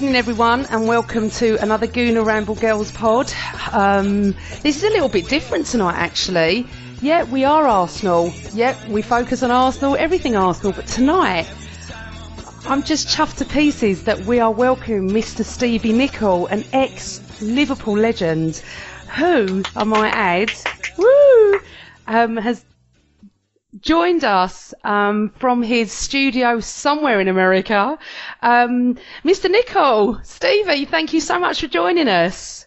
evening, everyone, and welcome to another Gooner Ramble Girls pod. This is a little bit different tonight, actually. Yeah, we are Arsenal. Yeah, we focus on Arsenal, everything Arsenal. But tonight, I'm just chuffed to pieces that we are welcoming Mr. Stevie Nicol, an ex-Liverpool legend, who, I might add, has joined us from his studio somewhere in America. Mr. Nicol, Stevie, thank you so much for joining us.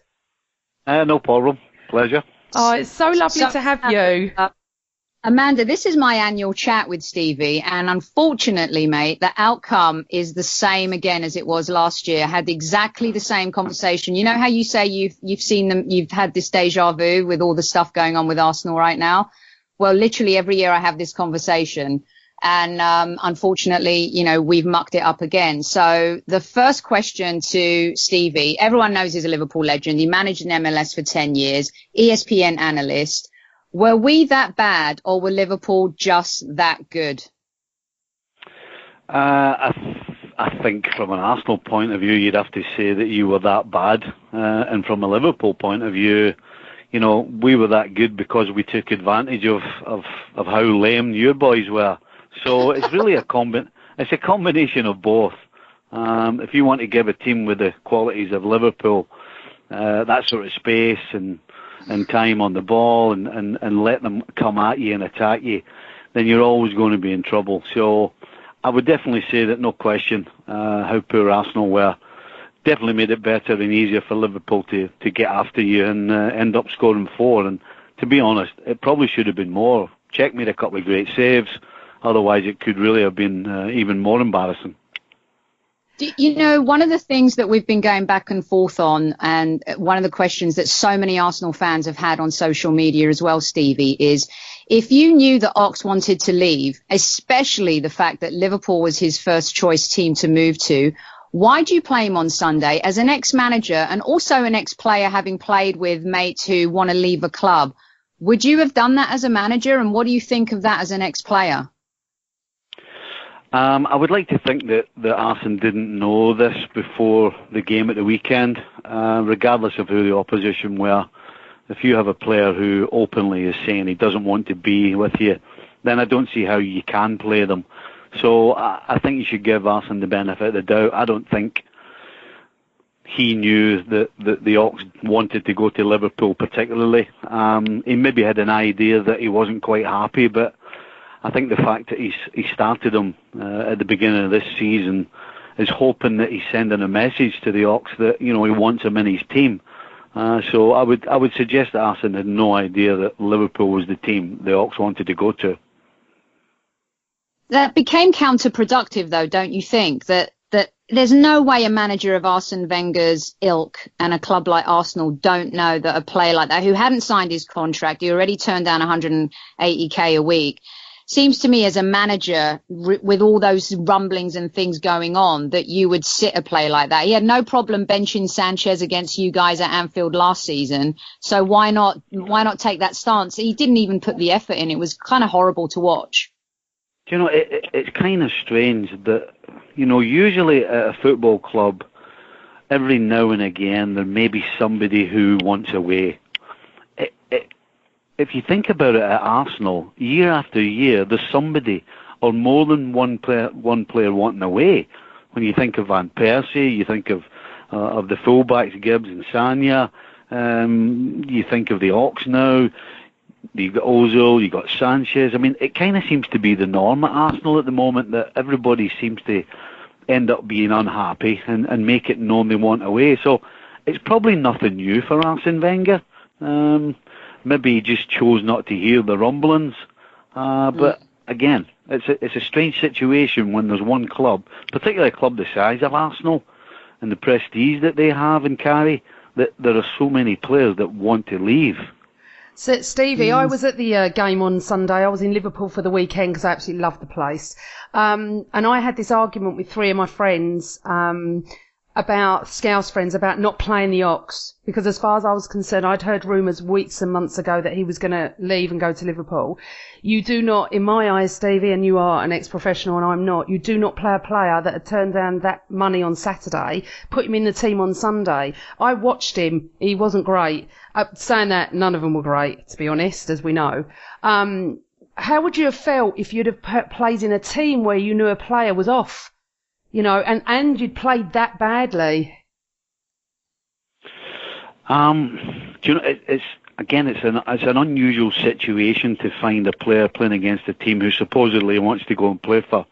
No problem. Pleasure. Oh, it's so lovely to have you. Amanda, this is my annual chat with Stevie, and unfortunately, mate, the outcome is the same again as it was last year. I had exactly the same conversation. You know how you say you've seen them, you've had this deja vu with all the stuff going on with Arsenal right now? Well, literally every year I have this conversation, and unfortunately, you know, we've mucked it up again. So the first question to Stevie, everyone knows he's a Liverpool legend. He managed an MLS for 10 years, ESPN analyst. Were we that bad, or were Liverpool just that good? I think from an Arsenal point of view, you'd have to say that you were that bad. And from a Liverpool point of view, you know, we were that good because we took advantage of how lame your boys were. So it's really it's a combination of both. If you want to give a team with the qualities of Liverpool, that sort of space and time on the ball and let them come at you and attack you, then you're always going to be in trouble. So I would definitely say that, no question, how poor Arsenal were definitely made it better and easier for Liverpool to get after you and end up scoring 4. And to be honest, it probably should have been more. Czech made a couple of great saves. Otherwise, it could really have been even more embarrassing. You know, one of the things that we've been going back and forth on, and one of the questions that so many Arsenal fans have had on social media as well, Stevie, is if you knew that Ox wanted to leave, especially the fact that Liverpool was his first choice team to move to, why do you play him on Sunday? As an ex-manager and also an ex-player, having played with mates who want to leave a club, would you have done that as a manager? And what do you think of that as an ex-player? I would like to think that Arsene didn't know this before the game at the weekend, regardless of who the opposition were. If you have a player who openly is saying he doesn't want to be with you, then I don't see how you can play them. So I think you should give Arsene the benefit of the doubt. I don't think he knew that the Ox wanted to go to Liverpool particularly. He maybe had an idea that he wasn't quite happy, but I think the fact that he started him at the beginning of this season is hoping that he's sending a message to the Ox that, you know, he wants him in his team. So I would suggest that Arsene had no idea that Liverpool was the team the Ox wanted to go to. That became counterproductive, though, don't you think? That there's no way a manager of Arsene Wenger's ilk and a club like Arsenal don't know that a player like that, who hadn't signed his contract, he already turned down 180k a week, seems to me as a manager, with all those rumblings and things going on, that you would sit a player like that. He had no problem benching Sanchez against you guys at Anfield last season. So why not take that stance? He didn't even put the effort in. It was kind of horrible to watch. You know, it's kind of strange that, you know, usually at a football club, every now and again there may be somebody who wants away. If you think about it at Arsenal, year after year, there's somebody or more than one player wanting away. When you think of Van Persie, you think of the fullbacks Gibbs and Sanya, you think of the Ox now. You've got Ozil, you've got Sanchez. I mean, it kind of seems to be the norm at Arsenal at the moment that everybody seems to end up being unhappy and make it known they want away. So it's probably nothing new for Arsene Wenger. Maybe he just chose not to hear the rumblings. But again, it's a strange situation when there's one club, particularly a club the size of Arsenal and the prestige that they have and carry, that there are so many players that want to leave. So, Stevie, I was at the game on Sunday. I was in Liverpool for the weekend because I absolutely love the place. And I had this argument with 3 of my friends about Scouse friends about not playing the Ox, because as far as I was concerned, I'd heard rumours weeks and months ago that he was going to leave and go to Liverpool. You do not, in my eyes, Stevie, and you are an ex-professional and I'm not, you do not play a player that had turned down that money on Saturday, put him in the team on Sunday. I watched him. He wasn't great. Saying that, none of them were great, to be honest, as we know. How would you have felt if you'd have played in a team where you knew a player was off? You know, and you'd played that badly. Do you know, it's an unusual situation to find a player playing against a team who supposedly wants to go and play for.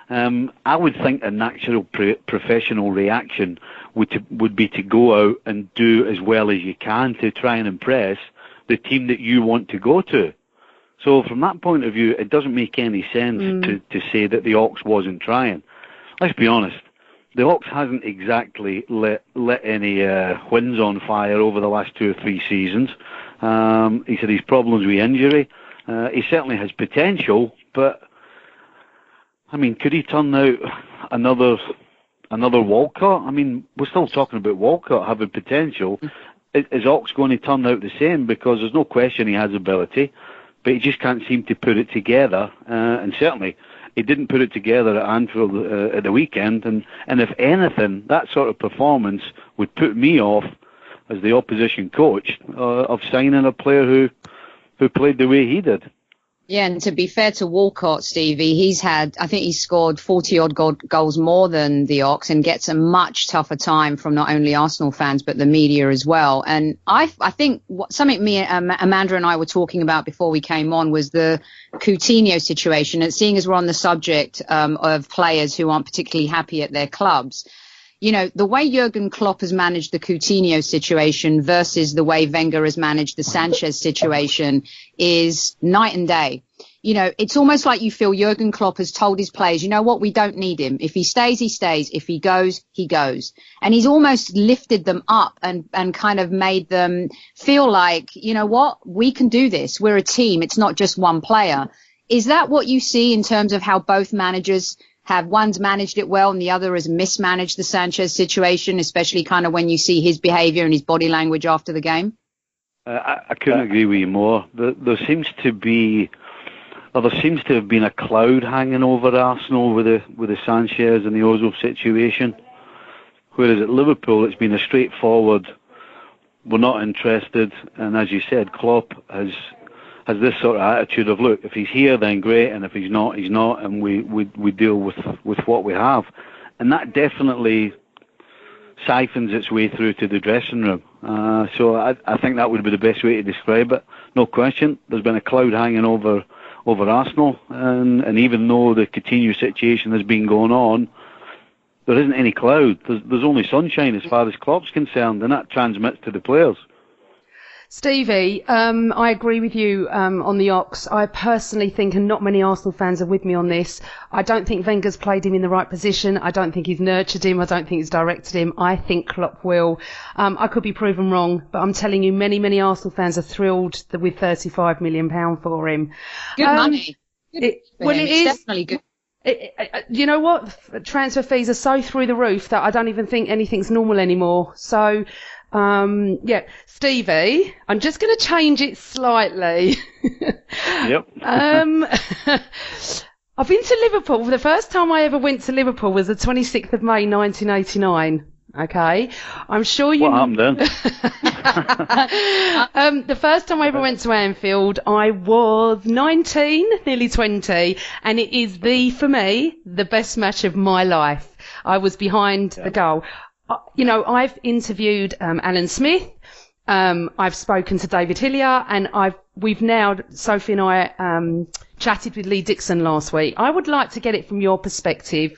I would think a natural professional reaction would be to go out and do as well as you can to try and impress the team that you want to go to. So from that point of view, it doesn't make any sense to say that the Ox wasn't trying. Let's be honest, the Ox hasn't exactly lit any wins on fire over the last 2 or 3 seasons. He said his problems with injury. He certainly has potential, but I mean, could he turn out another Walcott? I mean, we're still talking about Walcott having potential. Is Ox going to turn out the same? Because there's no question he has ability, but he just can't seem to put it together. And certainly, he didn't put it together at Anfield at the weekend. And if anything, that sort of performance would put me off as the opposition coach of signing a player who played the way he did. Yeah, and to be fair to Walcott, Stevie, I think he's scored 40-odd goals more than the Ox and gets a much tougher time from not only Arsenal fans, but the media as well. And I think something Amanda and I were talking about before we came on was the Coutinho situation. And seeing as we're on the subject of players who aren't particularly happy at their clubs, you know, the way Jurgen Klopp has managed the Coutinho situation versus the way Wenger has managed the Sanchez situation is night and day. You know, it's almost like you feel Jurgen Klopp has told his players, you know what, we don't need him. If he stays, he stays. If he goes, he goes. And he's almost lifted them up and kind of made them feel like, you know what, we can do this. We're a team. It's not just one player. Is that what you see in terms of how both managers have, one's managed it well and the other has mismanaged the Sanchez situation, especially kind of when you see his behaviour and his body language after the game? I couldn't agree with you more. There seems to have been a cloud hanging over Arsenal with the Sanchez and the Ozil situation, whereas at Liverpool it's been a straightforward, we're not interested, and as you said, Klopp has this sort of attitude of, look, if he's here, then great, and if he's not, he's not, and we deal with what we have. And that definitely siphons its way through to the dressing room. So I think that would be the best way to describe it. No question, there's been a cloud hanging over Arsenal, and even though the Coutinho situation has been going on, there isn't any cloud. There's only sunshine as far as Klopp's concerned, and that transmits to the players. Stevie, I agree with you on the Ox. I personally think, and not many Arsenal fans are with me on this, I don't think Wenger's played him in the right position. I don't think he's nurtured him. I don't think he's directed him. I think Klopp will. I could be proven wrong, but I'm telling you, many Arsenal fans are thrilled with £35 million for him. Good money. It is definitely good. You know what? Transfer fees are so through the roof that I don't even think anything's normal anymore. So, yeah, Stevie, I'm just going to change it slightly. Yep. I've been to Liverpool. The first time I ever went to Liverpool was the 26th of May, 1989. Okay, I'm sure you. What happened then? The first time I ever went to Anfield, I was 19, nearly 20, and it is for me, the best match of my life. I was behind the goal. You know, I've interviewed Alan Smith. I've spoken to David Hillier, and we've now, Sophie and I, chatted with Lee Dixon last week. I would like to get it from your perspective.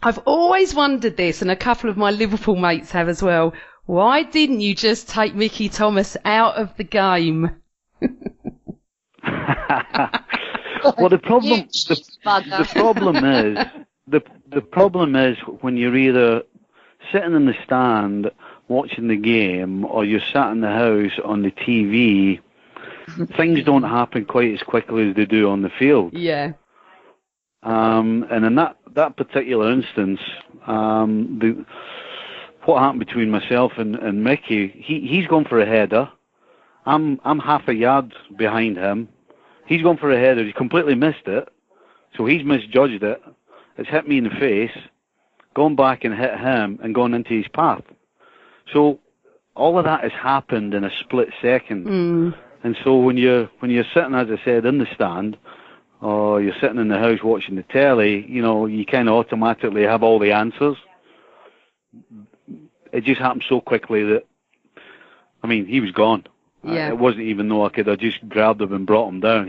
I've always wondered this, and a couple of my Liverpool mates have as well. Why didn't you just take Mickey Thomas out of the game? Well, the problem is when you're either sitting in the stand watching the game or you're sat in the house on the TV, things don't happen quite as quickly as they do on the field. Yeah. And in that particular instance, what happened between myself and Mickey, he's gone for a header. I'm half a yard behind him. He's gone for a header. He's completely missed it. So he's misjudged it. It's hit me in the face, gone back and hit him, and gone into his path. So all of that has happened in a split second. And so when you're sitting, as I said, in the stand, or you're sitting in the house watching the telly, you kind of automatically have all the answers. It just happened so quickly that, he was gone. Yeah. It wasn't even though I could have just grabbed him and brought him down.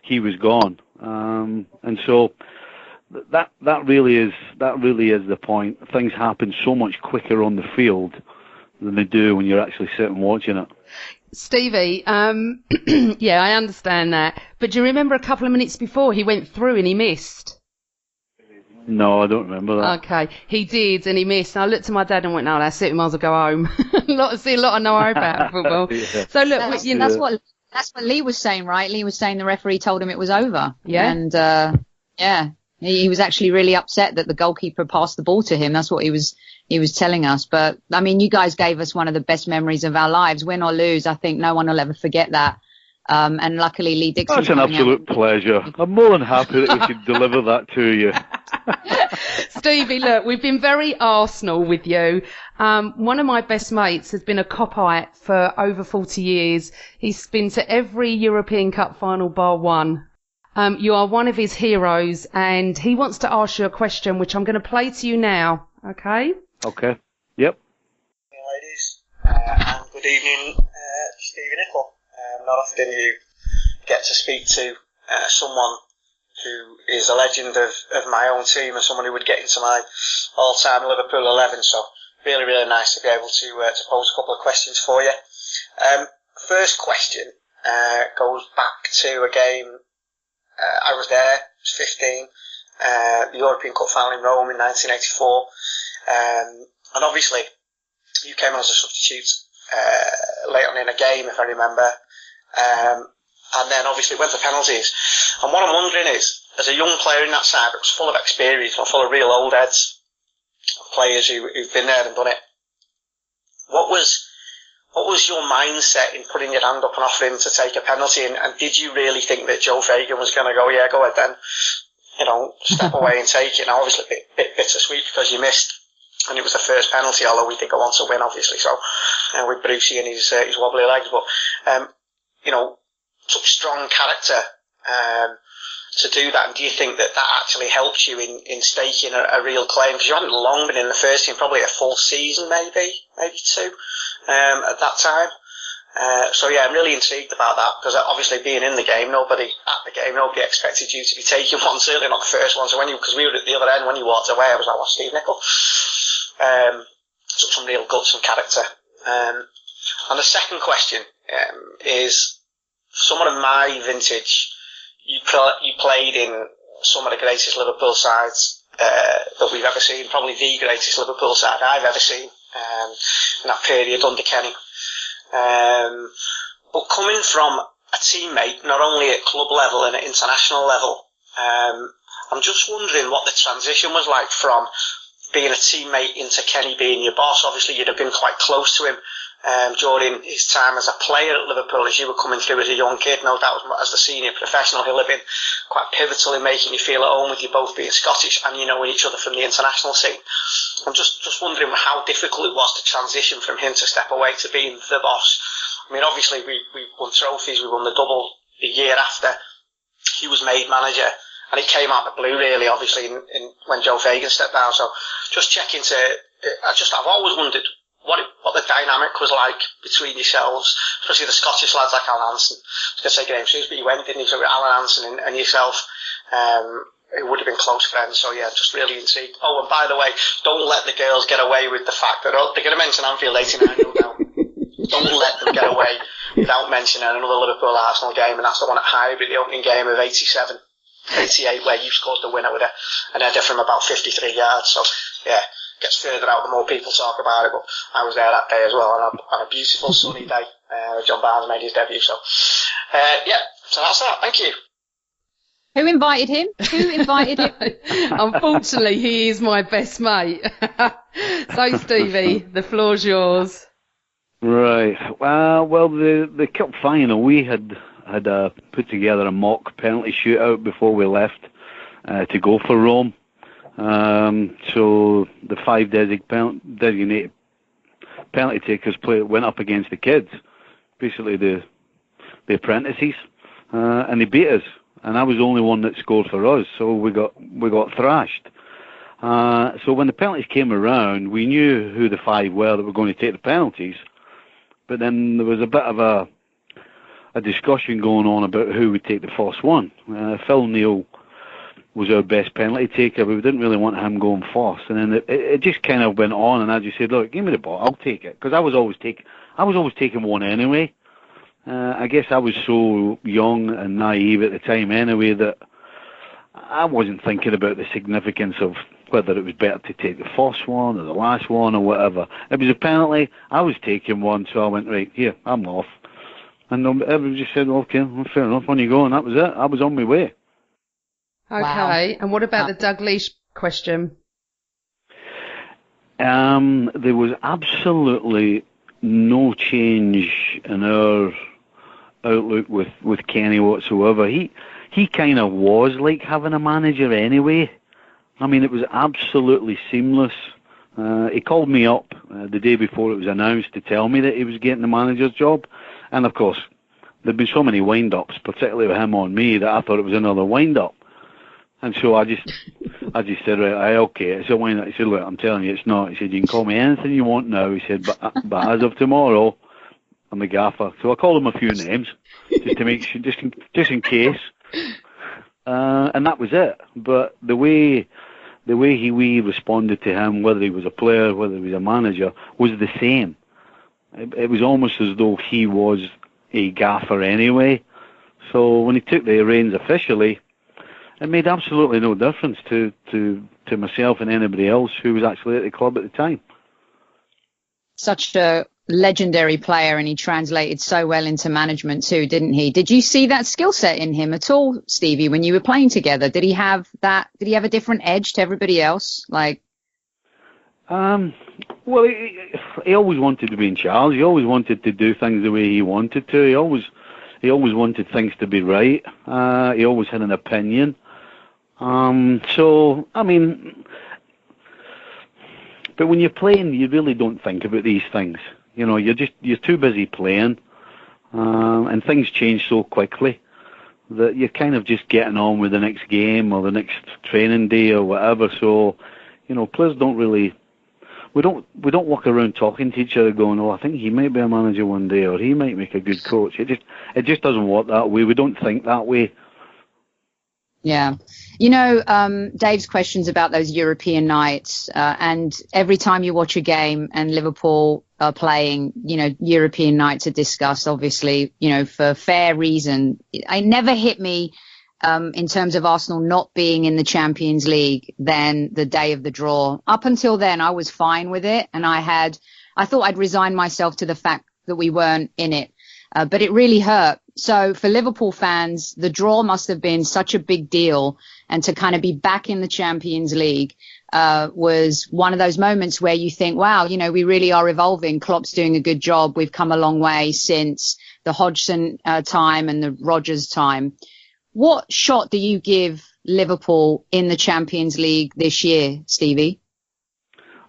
He was gone. And so that really is the point. Things happen so much quicker on the field than they do when you're actually sitting watching it. Stevie, yeah, I understand that. But do you remember a couple of minutes before he went through and he missed? No, I don't remember that. Okay, he did and he missed. And I looked at my dad and went, "No, that's it. We might as well go home." a lot I know about football. Yeah. So look, that's what Lee was saying, right? Lee was saying the referee told him it was over. Yeah. And he was actually really upset that the goalkeeper passed the ball to him. That's what he was telling us. But you guys gave us one of the best memories of our lives. Win or lose, I think no one will ever forget that. And luckily Lee Dixon. That's an absolute pleasure. I'm more than happy that we could deliver that to you. Stevie, look, we've been very Arsenal with you. One of my best mates has been a Copite for over 40 years. He's been to every European Cup final bar one. You are one of his heroes, and he wants to ask you a question, which I'm going to play to you now. Okay? Okay. Yep. Ladies, and good evening, Stevie Nicol. Not often you get to speak to someone who is a legend of my own team and someone who would get into my all-time Liverpool 11. So really, really nice to be able to pose a couple of questions for you. First question goes back to a game. I was there. I was 15. The European Cup final in Rome in 1984. And obviously, you came on as a substitute late on in a game, if I remember. And then obviously went to penalties. And what I'm wondering is, as a young player in that side that was full of experience and full of real old heads, players who've been there and done it, what was your mindset in putting your hand up and offering to take a penalty? And did you really think that Joe Fagan was going to go, yeah, go ahead then, step away and take it? Now, obviously, a bit bittersweet because you missed, and it was the first penalty, although we did go on to win, obviously. So, with Brucey and his wobbly legs, but such strong character to do that. And do you think that actually helped you in staking a real claim? Because you hadn't long been in the first team, probably a full season, maybe two, at that time. So yeah, I'm really intrigued about that because obviously being in the game, nobody expected you to be taking one, certainly not the first one. So because we were at the other end, when you walked away, I was like, "Well, Steve Nicol." Took some real guts and character. And the second question is, someone of my vintage, you played in some of the greatest Liverpool sides that we've ever seen, probably the greatest Liverpool side I've ever seen in that period under Kenny. But coming from a teammate, not only at club level and at international level, I'm just wondering what the transition was like from being a teammate into Kenny being your boss. Obviously, you'd have been quite close to him during his time as a player at Liverpool, as you were coming through as a young kid. No doubt, as the senior professional, he'll have been quite pivotal in making you feel at home with you both being Scottish and knowing each other from the international scene. I'm just wondering how difficult it was to transition from him to step away to being the boss. I mean, obviously, we won trophies, we won the double the year after he was made manager, and it came out of the blue, really, obviously, when Joe Fagan stepped down. So just checking I've always wondered what the dynamic was like between yourselves, especially the Scottish lads like Alan Hansen. I was going to say Graham Hughes, but you went, didn't you, so Alan Hansen and yourself, who would have been close friends. So yeah, just really intrigued. Oh, and by the way, don't let the girls get away with the fact that they're going to mention Anfield 89, no doubt. Don't let them get away without mentioning another Liverpool Arsenal game, and that's the one at Highbury, the opening game of 87, 88, where you scored the winner with an header from about 53 yards. So yeah, gets further out the more people talk about it, but I was there that day as well on a beautiful sunny day. John Barnes made his debut, so yeah, so that's that. Thank you. Who invited him? Who invited him? Unfortunately, he is my best mate. So, Stevie, the floor's yours. Right. Well, the cup final, we had put together a mock penalty shootout before we left to go for Rome. So the 5 designated penalty takers went up against the kids, basically the apprentices, and they beat us. And I was the only one that scored for us, so we got thrashed. So when the penalties came around, we knew who the 5 were that were going to take the penalties. But then there was a bit of a discussion going on about who would take the first one. Phil Neal was our best penalty taker, but we didn't really want him going first. And then it just kind of went on, and I just said, "Look, give me the ball, I'll take it," because I was always taking one anyway. I guess I was so young and naive at the time anyway that I wasn't thinking about the significance of whether it was better to take the first one or the last one or whatever. It was a penalty. I was taking one, so I went, right, here, I'm off. And everybody just said, okay, well, fair enough, on you go, and that was it. I was on my way. Okay, Wow. and what about the Doug Leash question? There was absolutely no change in our outlook with Kenny whatsoever. He kind of was like having a manager anyway. I mean, it was absolutely seamless. He called me up the day before it was announced to tell me that he was getting the manager's job. And, of course, there'd been so many wind-ups, particularly with him on me, that I thought it was another wind-up. And so I just said, right, okay, it's a wind-up. He said, look, I'm telling you, it's not. He said, you can call me anything you want now. He said, but as of tomorrow, I'm the gaffer. So I called him a few names, just to make sure, just in case. And that was it. But the way we responded to him, whether he was a player, whether he was a manager, was the same. It was almost as though he was a gaffer anyway. So when he took the reins officially, it made absolutely no difference to myself and anybody else who was actually at the club at the time. Such a legendary player, and he translated so well into management too, didn't he? Did you see that skill set in him at all, Stevie, when you were playing together? Did he have a different edge to everybody else? Well, he always wanted to be in charge. He always wanted to do things the way he wanted to. He always wanted things to be right. He always had an opinion. So, I mean, but when you're playing, you really don't think about these things. You know, you're too busy playing, and things change so quickly that you're kind of just getting on with the next game or the next training day or whatever. So, you know, players don't really. We don't walk around talking to each other going, oh, I think he might be a manager one day, or he might make a good coach. It just doesn't work that way. We don't think that way. Yeah. You know, Dave's questions about those European nights, and every time you watch a game and Liverpool are playing, you know, European nights are discussed, obviously, you know, for fair reason. It never hit me in terms of Arsenal not being in the Champions League than the day of the draw. Up until then, I was fine with it, and I thought I'd resigned myself to the fact that we weren't in it. But it really hurt. So for Liverpool fans, the draw must have been such a big deal. And to kind of be back in the Champions League was one of those moments where you think, wow, you know, we really are evolving. Klopp's doing a good job. We've come a long way since the Hodgson time and the Rodgers time. What shot do you give Liverpool in the Champions League this year, Stevie?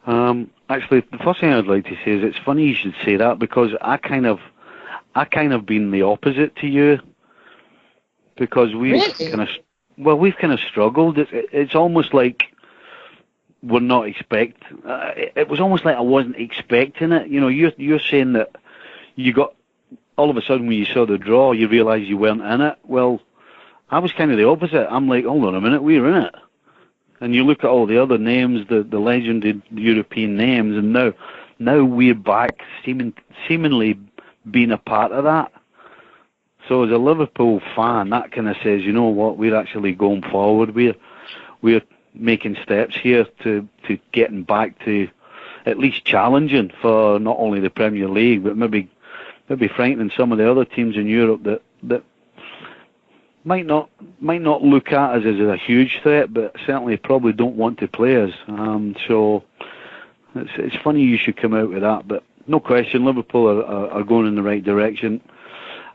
Actually, the first thing I'd like to say is it's funny you should say that, because I kind of been the opposite to you, because we've kind of struggled. It's almost like we're not it was almost like I wasn't expecting it. You know, you're saying that you got all of a sudden when you saw the draw, you realised you weren't in it. Well, I was kind of the opposite. I'm like, hold on a minute, we're in it. And you look at all the other names, the legendary European names, and now we're back, seemingly being a part of that. So as a Liverpool fan, that kind of says, you know what, we're actually going forward. We're making steps here to getting back to at least challenging for not only the Premier League, but maybe frightening some of the other teams in Europe that might not might not look at us as a huge threat, but certainly probably don't want to play us. So it's funny you should come out with that, but no question, Liverpool are going in the right direction.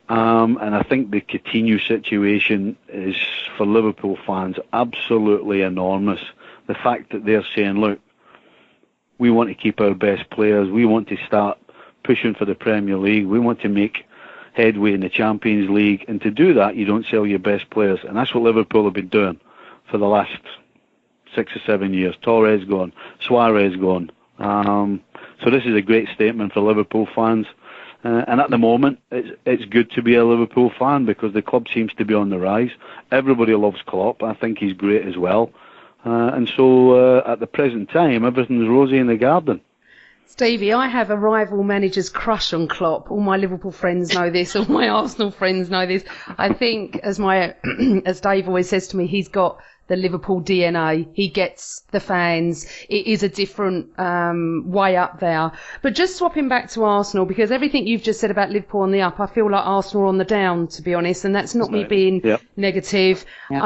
And I think the Coutinho situation is, for Liverpool fans, absolutely enormous. The fact that they're saying, look, we want to keep our best players, we want to start pushing for the Premier League, we want to make headway in the Champions League, and to do that you don't sell your best players, and that's what Liverpool have been doing for the last 6 or 7 years. Torres gone, Suarez gone. So this is a great statement for Liverpool fans. And at the moment, it's good to be a Liverpool fan because the club seems to be on the rise. Everybody loves Klopp. I think he's great as well. And so at the present time, everything's rosy in the garden. Stevie, I have a rival manager's crush on Klopp. All my Liverpool friends know this. All my Arsenal friends know this. I think, as Dave always says to me, he's got the Liverpool DNA. He gets the fans. It is a different way up there. But just swapping back to Arsenal, because everything you've just said about Liverpool on the up, I feel like Arsenal are on the down, to be honest, and that's not me being negative. Yep.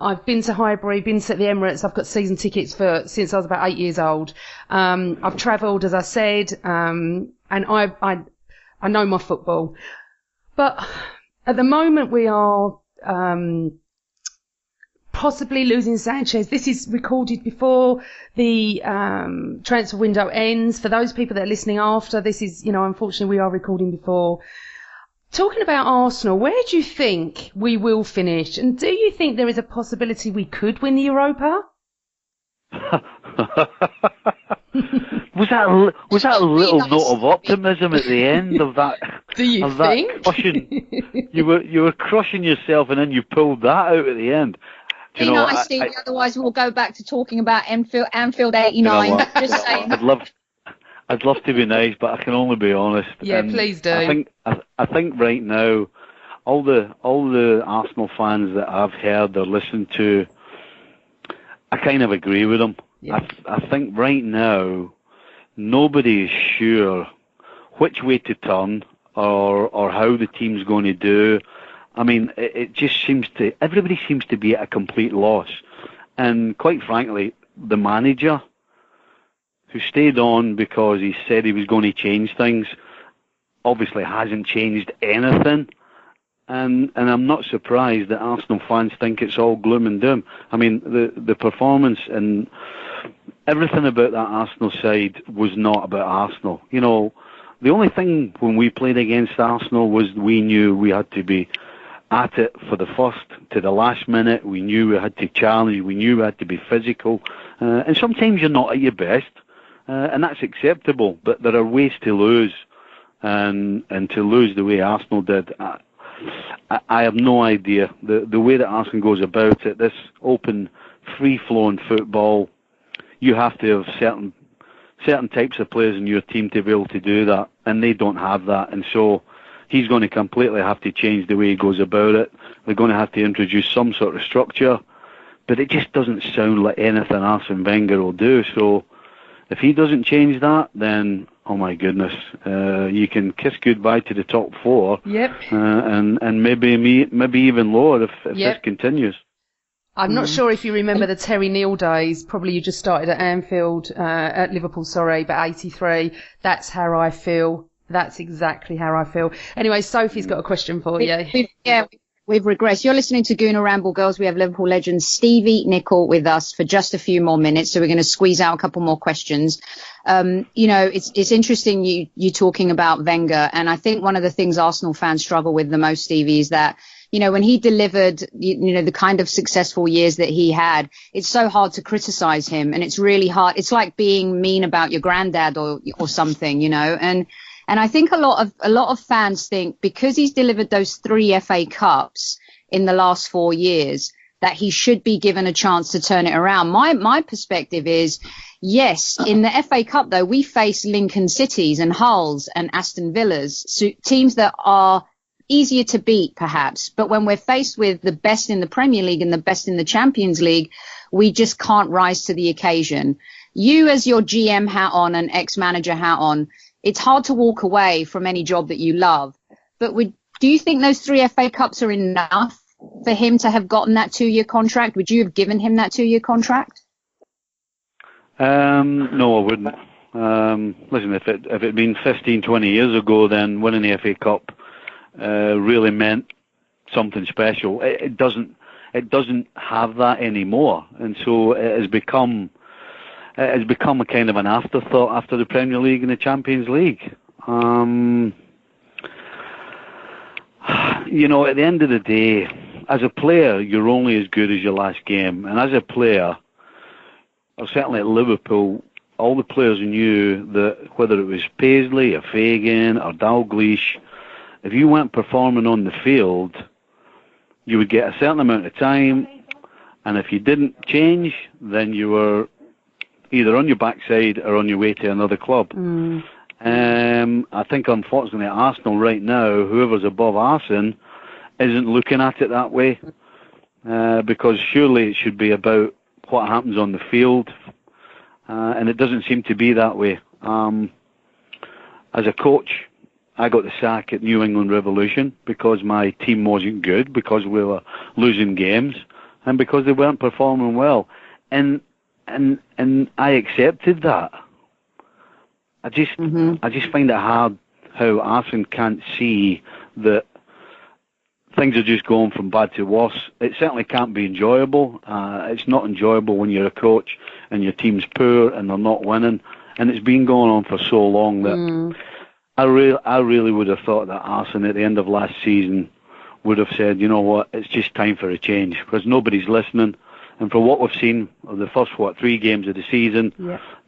I've been to Highbury, been to the Emirates. I've got season tickets since I was about 8 years old. I've travelled, as I said, and I know my football. But at the moment we are possibly losing Sanchez. This is recorded before the transfer window ends. For those people that are listening after, this is, unfortunately we are recording before. Talking about Arsenal, where do you think we will finish? And do you think there is a possibility we could win the Europa? Was that a little note of optimism at the end of that? Do you think? That crushing, you were crushing yourself, and then you pulled that out at the end. Nice, Stevie. Otherwise, we'll go back to talking about Anfield '89. Just saying. I'd love to be nice, but I can only be honest. Yeah, and please do. I think right now, all the Arsenal fans that I've heard or listened to, I kind of agree with them. Yeah. I think right now, nobody is sure which way to turn or how the team's going to do. I mean, it just everybody seems to be at a complete loss. And quite frankly, the manager, who stayed on because he said he was going to change things, obviously hasn't changed anything. And I'm not surprised that Arsenal fans think it's all gloom and doom. I mean, the performance and everything about that Arsenal side was not about Arsenal. The only thing when we played against Arsenal was we knew we had to be at it for the first to the last minute. We knew we had to challenge. We knew we had to be physical. And sometimes you're not at your best, and that's acceptable. But there are ways to lose, and to lose the way Arsenal did. I have no idea. The way that Arsenal goes about it, this open, free-flowing football, you have to have certain types of players in your team to be able to do that, and they don't have that. And so he's going to completely have to change the way he goes about it. They're going to have to introduce some sort of structure, but it just doesn't sound like anything Arsene Wenger will do. So if he doesn't change that, then, oh my goodness, you can kiss goodbye to the top four. Yep. And maybe even lower if this continues. I'm not sure if you remember the Terry Neal days. Probably you just started at at Liverpool, but 83. That's how I feel. That's exactly how I feel. Anyway, Sophie's got a question for you. We've regressed. You're listening to Gooner Ramble Girls. We have Liverpool legend Stevie Nicol with us for just a few more minutes, so we're going to squeeze out a couple more questions. It's interesting you talking about Wenger, and I think one of the things Arsenal fans struggle with the most, Stevie, is that when he delivered, the kind of successful years that he had, it's so hard to criticize him, and it's really hard. It's like being mean about your granddad or something, And I think a lot of fans think because he's delivered those 3 FA Cups in the last 4 years that he should be given a chance to turn it around. My perspective is, yes, in the FA Cup though, we face Lincoln Cities and Hulls and Aston Villas, so teams that are easier to beat perhaps. But when we're faced with the best in the Premier League and the best in the Champions League, we just can't rise to the occasion. You, as your GM hat on and ex-manager hat on, it's hard to walk away from any job that you love. But do you think those 3 FA Cups are enough for him to have gotten that 2-year contract? Would you have given him that 2-year contract? No, I wouldn't. Listen, if it had been 15, 20 years ago, then winning the FA Cup really meant something special. It doesn't have that anymore, and so it has become a kind of an afterthought after the Premier League and the Champions League. You know, at the end of the day, as a player, you're only as good as your last game, and as a player, or certainly at Liverpool, all the players knew that whether it was Paisley or Fagan or Dalglish, if you weren't performing on the field, you would get a certain amount of time, and if you didn't change, then you were either on your backside or on your way to another club. I think, unfortunately, at Arsenal right now, whoever's above Arsene isn't looking at it that way, because surely it should be about what happens on the field, and it doesn't seem to be that way. As a coach, I got the sack at New England Revolution because my team wasn't good, because we were losing games, and because they weren't performing well, and I accepted that. I just find it hard how Arsene can't see that things are just going from bad to worse. It certainly can't be enjoyable. It's not enjoyable when you're a coach and your team's poor and they're not winning. And it's been going on for so long that I really would have thought that Arsene at the end of last season would have said, you know what, it's just time for a change, because nobody's listening. And for what we've seen of the first, 3 games of the season,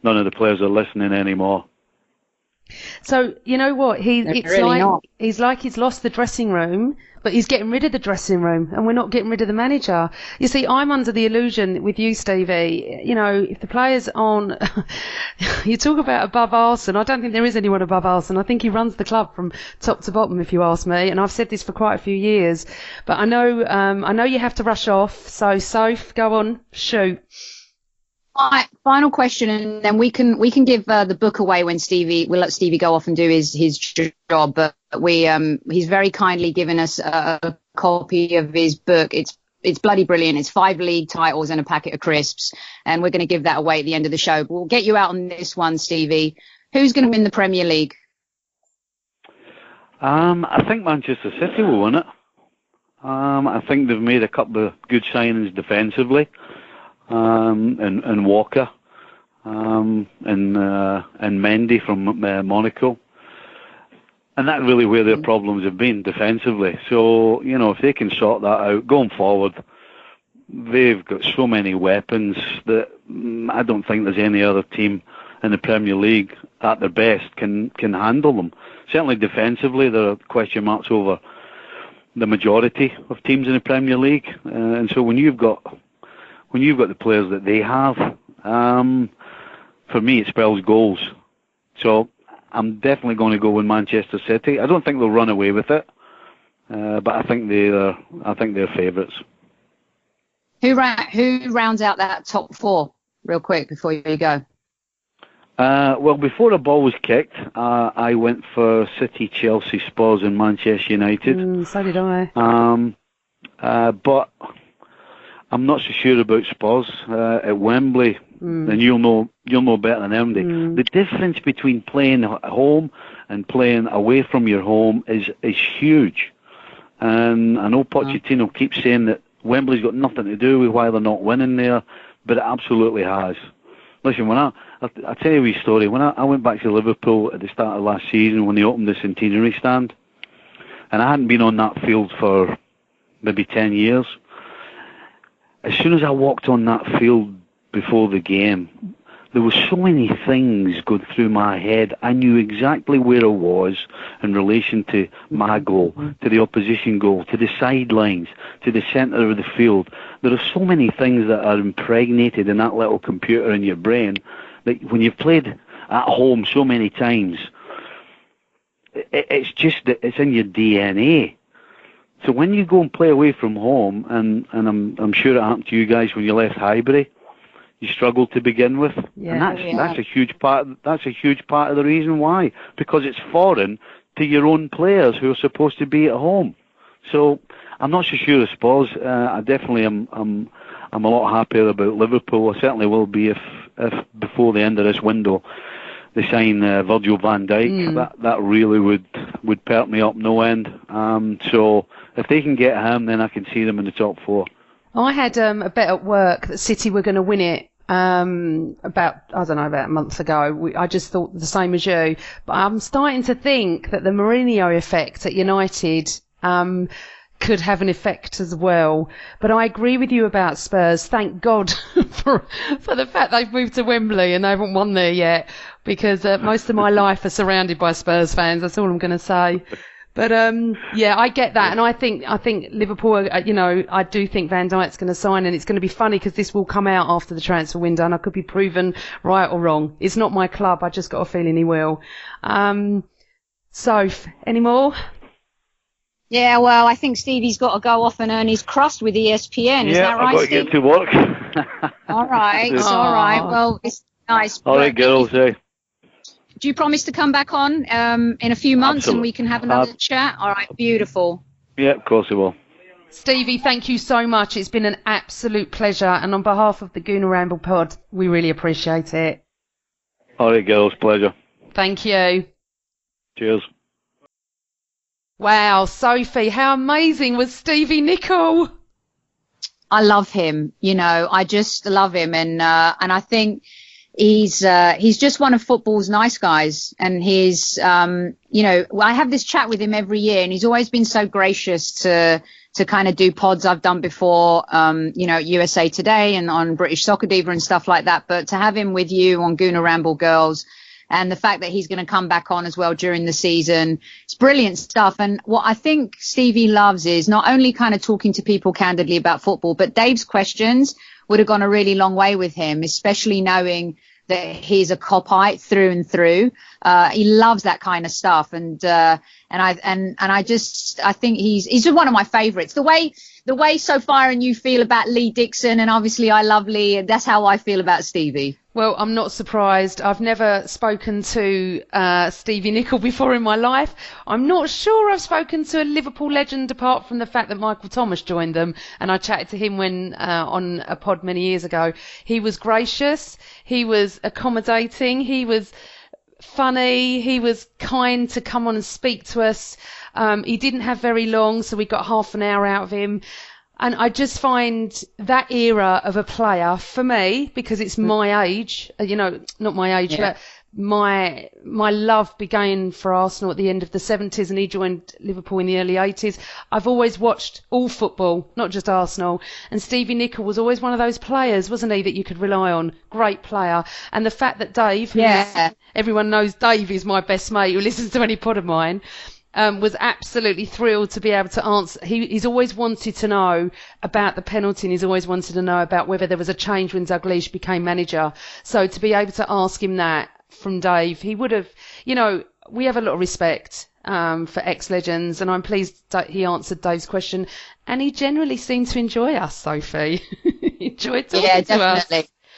none of the players are listening anymore. So, you know what, he's like he's lost the dressing room, but he's getting rid of the dressing room, and we're not getting rid of the manager. You see, I'm under the illusion with you, Stevie, you know, if the players aren't... you talk about above Arsene. I don't think there is anyone above Arsene. I think he runs the club from top to bottom, if you ask me, and I've said this for quite a few years. But I know you have to rush off, so Soph, go on, shoot. Final question, and then we can give the book away when we'll let Stevie go off and do his job. But he's very kindly given us a copy of his book. It's bloody brilliant. It's 5 league titles and a packet of crisps, and we're going to give that away at the end of the show. But we'll get you out on this one, Stevie. Who's going to win the Premier League? I think Manchester City will win it. I think they've made a couple of good signings defensively. And Walker, and Mendy from Monaco, and that's really where their problems have been defensively. So, you know, if they can sort that out going forward, they've got so many weapons that I don't think there's any other team in the Premier League at their best can handle them. Certainly defensively, there are question marks over the majority of teams in the Premier League, and so when you've got the players that they have, for me it spells goals. So I'm definitely going to go with Manchester City. I don't think they'll run away with it, but I think they're favourites. Who rounds out that top 4 real quick before you go? Well, before the ball was kicked, I went for City, Chelsea, Spurs and Manchester United. So did I. But I'm not so sure about Spurs at Wembley, and you'll know better than them. The difference between playing at home and playing away from your home is huge. And I know Pochettino keeps saying that Wembley's got nothing to do with why they're not winning there, but it absolutely has. Listen, I'll tell you a wee story. When I went back to Liverpool at the start of last season when they opened the centenary stand, and I hadn't been on that field for maybe 10 years. As soon as I walked on that field before the game, there were so many things going through my head. I knew exactly where I was in relation to my goal, to the opposition goal, to the sidelines, to the centre of the field. There are so many things that are impregnated in that little computer in your brain that when you've played at home so many times, it's just that it's in your DNA. So when you go and play away from home, and I'm sure it happened to you guys when you left Highbury, you struggled to begin with, and that's a huge part. That's a huge part of the reason why, because it's foreign to your own players who are supposed to be at home. So I'm not so sure of Spurs. I definitely am. I'm a lot happier about Liverpool. I certainly will be if before the end of this window they sign Virgil van Dijk. That really would perk me up no end. So if they can get him, then I can see them in the top 4. I had a bet at work that City were going to win it about a month ago. I just thought the same as you. But I'm starting to think that the Mourinho effect at United could have an effect as well. But I agree with you about Spurs. Thank God for the fact they've moved to Wembley and they haven't won there yet, because most of my life are surrounded by Spurs fans. That's all I'm going to say. But yeah, I get that, and I think Liverpool. I do think Van Dijk's going to sign, and it's going to be funny because this will come out after the transfer window, and I could be proven right or wrong. It's not my club. I just got a feeling he will. Soph, any more? Yeah, well, I think Stevie's got to go off and earn his crust with ESPN. Is that right, I've got to get to work. All right, all right. Well, it's nice. All right, girls. Hey. Do you promise to come back on in a few months? Absolutely. And we can have another chat? All right, beautiful. Yeah, of course I will. Stevie, thank you so much. It's been an absolute pleasure. And on behalf of the Gooner Ramble pod, we really appreciate it. All right, girls. Pleasure. Thank you. Cheers. Wow, Sophie, how amazing was Stevie Nicol? I love him. I just love him. And I think he's just one of football's nice guys. And he's, I have this chat with him every year, and he's always been so gracious to kind of do pods I've done before, USA Today and on British Soccer Diva and stuff like that. But to have him with you on Gooner Ramble Girls, and the fact that he's going to come back on as well during the season, it's brilliant stuff. And what I think Stevie loves is not only kind of talking to people candidly about football, but Dave's questions would have gone a really long way with him, especially knowing that he's a Copite through and through. He loves that kind of stuff. And I think he's just one of my favorites. The way Sophia and you feel about Lee Dixon, and obviously I love Lee, and that's how I feel about Stevie. Well, I'm not surprised. I've never spoken to Stevie Nicol before in my life. I'm not sure I've spoken to a Liverpool legend apart from the fact that Michael Thomas joined them, and I chatted to him when on a pod many years ago. He was gracious, he was accommodating, he was funny, he was kind to come on and speak to us. He didn't have very long, so we got half an hour out of him. And I just find that era of a player, for me, because it's my age, not my age, but my love began for Arsenal at the end of the 70s, and he joined Liverpool in the early 80s. I've always watched all football, not just Arsenal. And Stevie Nicol was always one of those players, wasn't he, that you could rely on? Great player. And the fact that Dave, everyone knows Dave is my best mate who listens to any pod of mine, was absolutely thrilled to be able to answer. He's always wanted to know about the penalty, and he's always wanted to know about whether there was a change when Dalglish became manager. So to be able to ask him that from Dave, he would have, we have a lot of respect for ex-legends, and I'm pleased that he answered Dave's question. And he generally seemed to enjoy us, Sophie. He enjoyed talking to us.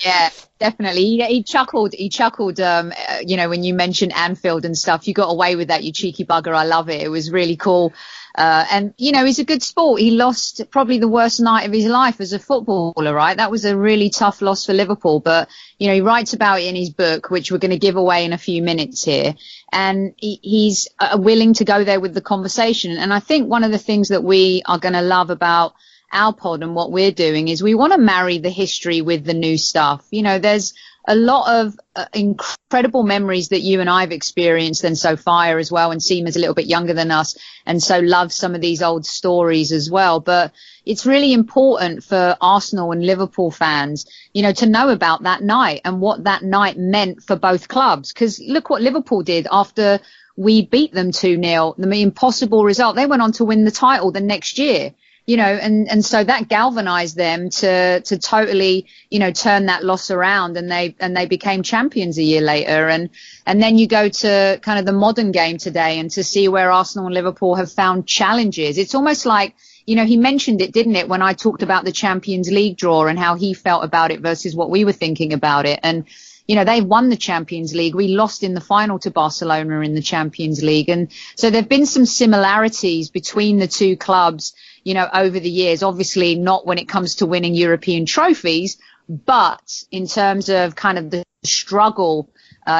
Yeah, definitely. He chuckled, when you mentioned Anfield and stuff. You got away with that, you cheeky bugger. I love it. It was really cool. And he's a good sport. He lost probably the worst night of his life as a footballer, right? That was a really tough loss for Liverpool. But, he writes about it in his book, which we're going to give away in a few minutes here. And he's willing to go there with the conversation. And I think one of the things that we are going to love about our pod and what we're doing is we want to marry the history with the new stuff. There's a lot of incredible memories that you and I've experienced, and Sophia as well, and Seema's a little bit younger than us, and so loves some of these old stories as well. But it's really important for Arsenal and Liverpool fans, to know about that night and what that night meant for both clubs. Because look what Liverpool did after we beat them 2-0, the impossible result. They went on to win the title the next year. And so that galvanized them to totally, turn that loss around, and they became champions a year later. And then you go to kind of the modern game today and to see where Arsenal and Liverpool have found challenges. It's almost like, he mentioned it, didn't it, when I talked about the Champions League draw and how he felt about it versus what we were thinking about it. And, they won the Champions League. We lost in the final to Barcelona in the Champions League. And so there've been some similarities between the two clubs, over the years. Obviously not when it comes to winning European trophies, but in terms of kind of the struggle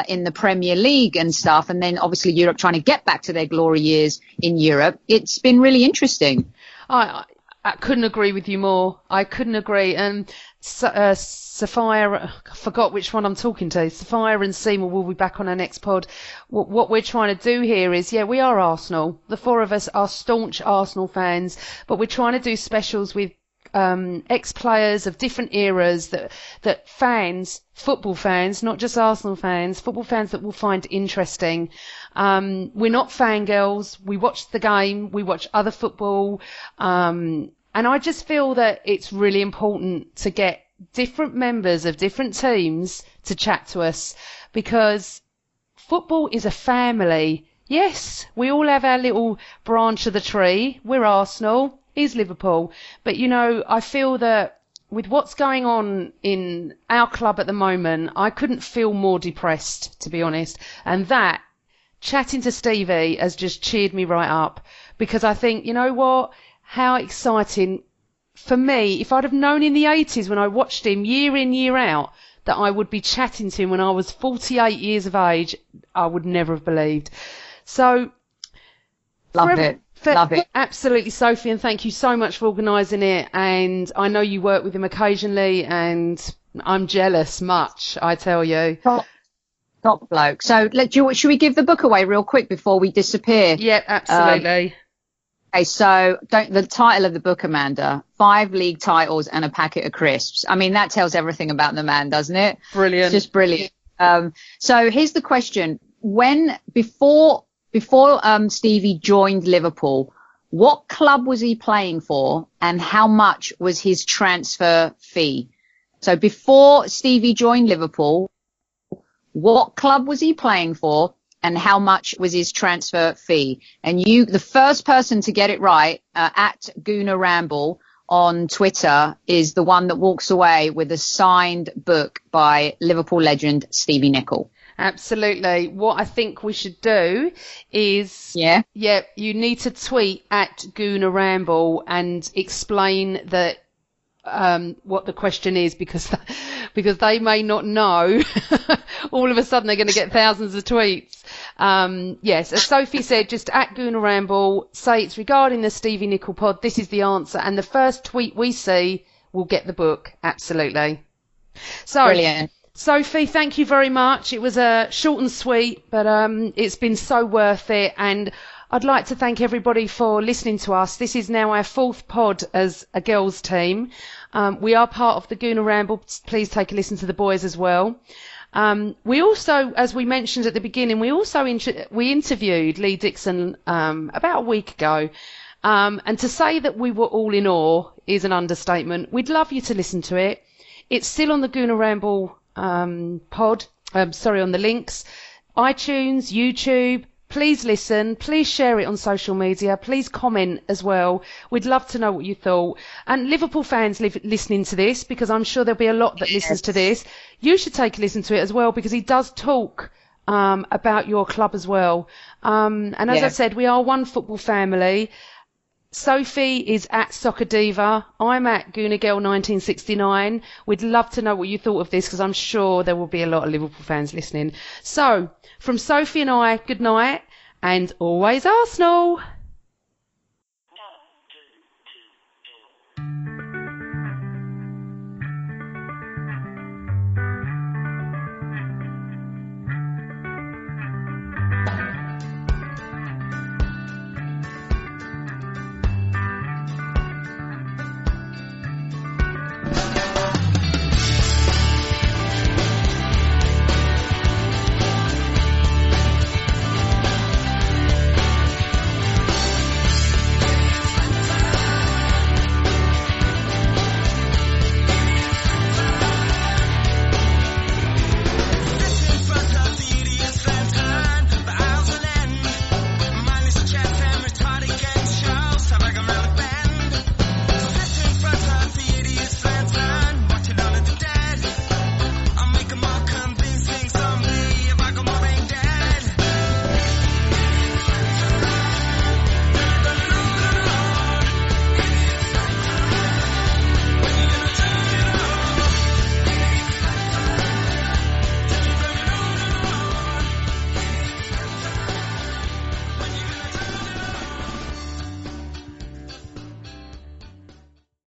in the Premier League and stuff, and then obviously Europe trying to get back to their glory years in Europe, it's been really interesting. I couldn't agree with you more. I couldn't agree. And Sophia, I forgot which one I'm talking to. Sophia and Seymour will be back on our next pod. What we're trying to do here is, we are Arsenal. The four of us are staunch Arsenal fans, but we're trying to do specials with ex-players of different eras that fans, football fans, not just Arsenal fans, football fans that will find interesting. We're not fangirls. We watch the game. We watch other football. And I just feel that it's really important to get different members of different teams to chat to us, because football is a family. Yes, we all have our little branch of the tree. We're Arsenal. Is Liverpool. But, I feel that with what's going on in our club at the moment, I couldn't feel more depressed, to be honest. And that, chatting to Stevie has just cheered me right up, because I think, you know what? How exciting for me, if I'd have known in the 80s when I watched him year in, year out, that I would be chatting to him when I was 48 years of age, I would never have believed. So, Love it. Absolutely, Sophie, and thank you so much for organising it. And I know you work with him occasionally, and I'm jealous much, I tell you. Top bloke. So should we give the book away real quick before we disappear? Yeah, absolutely. Okay, so the title of the book, Amanda, 5 league titles and a packet of crisps. I mean, that tells everything about the man, doesn't it? Brilliant. It's just brilliant. So here's the question. Before Stevie joined Liverpool, what club was he playing for and how much was his transfer fee? So before Stevie joined Liverpool, what club was he playing for and how much was his transfer fee? And the first person to get it right, at Gooner Ramble on Twitter, is the one that walks away with a signed book by Liverpool legend Stevie Nicol. Absolutely. What I think we should do is, you need to tweet at Gooner Ramble and explain that what the question is, because they may not know. All of a sudden they're going to get thousands of tweets. Yes, as Sophie said, just at Gooner Ramble, say it's regarding the Stevie Nicol pod. This is the answer, and the first tweet we see will get the book. Absolutely. So, brilliant. Sophie, thank you very much. It was short and sweet, but it's been so worth it. And I'd like to thank everybody for listening to us. This is now our 4th pod as a girls' team. We are part of the Gooner Ramble. Please take a listen to the boys as well. We also, as we mentioned at the beginning, we interviewed Lee Dixon about a week ago. And to say that we were all in awe is an understatement. We'd love you to listen to it. It's still on the Gooner Ramble pod, on the links, iTunes, YouTube. Please listen, please share it on social media, please comment as well. We'd love to know what you thought. And Liverpool fans listening to this, because I'm sure there'll be a lot that listens to this, you should take a listen to it as well, because he does talk about your club as well. And as I said, we are one football family. Sophie is at Soccer Diva. I'm at Gooner Girl 1969. We'd love to know what you thought of this, because I'm sure there will be a lot of Liverpool fans listening. So, from Sophie and I, good night, and always Arsenal!